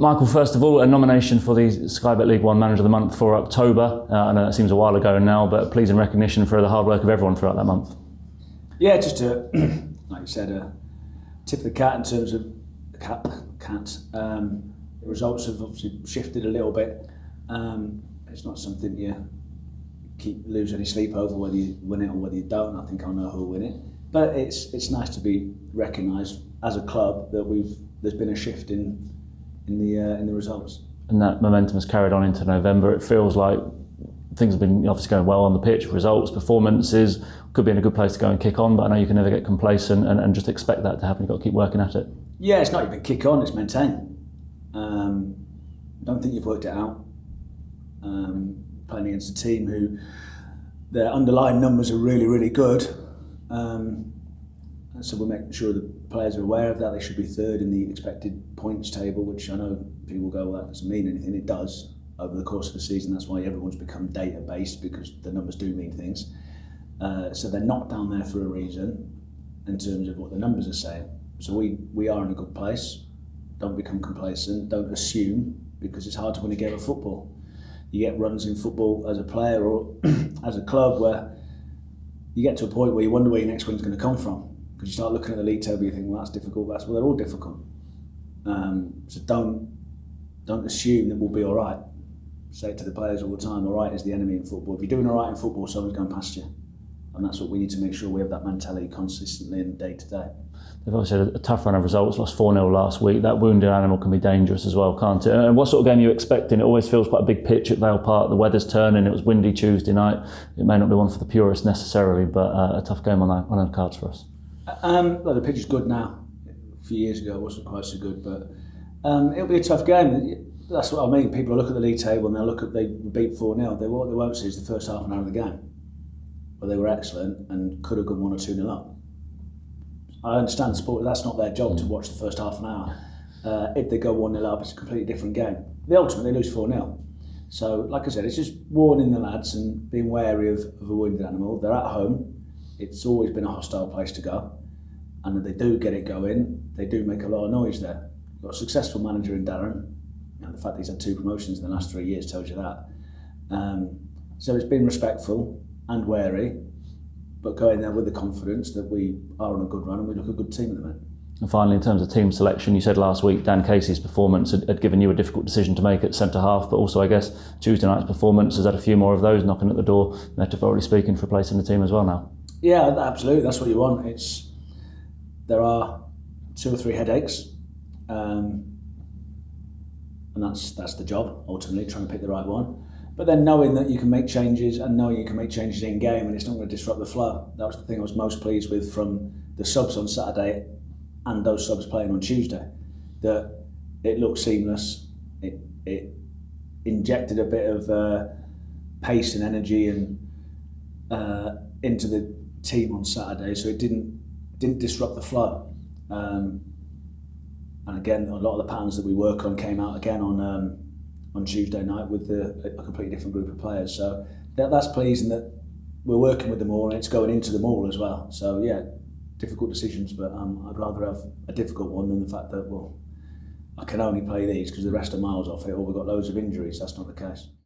Michael, first of all, a nomination for the Sky Bet League One Manager of the Month for October. I know it seems a while ago now, but pleasing recognition for the hard work of everyone throughout that month. Yeah, just like you said, a tip of the cap in terms of the cat. The results have obviously shifted a little bit. It's not something you lose any sleep over whether you win it or whether you don't. I think I know who will win it. But it's nice to be recognised as a club that there's been a shift in the results. And that momentum has carried on into November. It feels like things have been obviously going well on the pitch, results, performances, could be in a good place to go and kick on, but I know you can never get complacent and just expect that to happen. You've got to keep working at it. Yeah, it's not even kick on, it's maintain. Don't think you've worked it out. Playing against a team who their underlying numbers are really, really good. And so we're making sure the players are aware of that. They should be third in the expected points table, which I know people go, well, that doesn't mean anything. It does over the course of the season. That's why everyone's become data-based, because the numbers do mean things. So they're not down there for a reason in terms of what the numbers are saying. So we are in a good place. Don't become complacent. Don't assume, because it's hard to win a game of football. You get runs in football as a player or as a club where you get to a point where you wonder where your next win's going to come from. Because you start looking at the league table, you think, well, that's difficult. Well, they're all difficult. So don't assume that we'll be all right. Say it to the players all the time, all right is the enemy in football. If you're doing all right in football, someone's going past you. And that's what we need to make sure we have that mentality consistently and day to day. They've obviously had a tough run of results, lost 4-0 last week. That wounded animal can be dangerous as well, can't it? And what sort of game are you expecting? It always feels quite a big pitch at Vale Park. The weather's turning, it was windy Tuesday night. It may not be one for the purists necessarily, but a tough game on the cards for us. Well, the pitch is good now. A few years ago it wasn't quite so good, but it'll be a tough game. That's what I mean. People look at the league table and they beat 4-0. What they won't see is the first half an hour of the game, where they were excellent and could have gone 1 or 2-0 up. I understand the sport, that's not their job to watch the first half an hour. If they go 1-0 up, it's a completely different game. They ultimately lose 4-0. So, like I said, it's just warning the lads and being wary of a wounded animal. They're at home. It's always been a hostile place to go. And if they do get it going, they do make a lot of noise there. You've got a successful manager in Darren. And the fact that he's had 2 promotions in the last 3 years tells you that. So it's been respectful and wary, but going there with the confidence that we are on a good run and we look a good team at the minute. And finally, in terms of team selection, you said last week Dan Casey's performance had given you a difficult decision to make at centre half, but also I guess Tuesday night's performance has had a few more of those knocking at the door, metaphorically speaking, for a place in the team as well now. Yeah, absolutely. That's what you want. There are 2 or 3 headaches, and that's the job ultimately, trying to pick the right one. But then knowing that you can make changes and knowing you can make changes in game and it's not going to disrupt the flow. That was the thing I was most pleased with from the subs on Saturday and those subs playing on Tuesday. That it looked seamless. It injected a bit of pace and energy and into the team on Saturday, so it didn't disrupt the flow. And again, a lot of the patterns that we work on came out again on Tuesday night with a completely different group of players. So that's pleasing that we're working with them all and it's going into them all as well. So yeah, difficult decisions, but I'd rather have a difficult one than the fact that, well, I can only play these because the rest are miles off it, or we've got loads of injuries. That's not the case.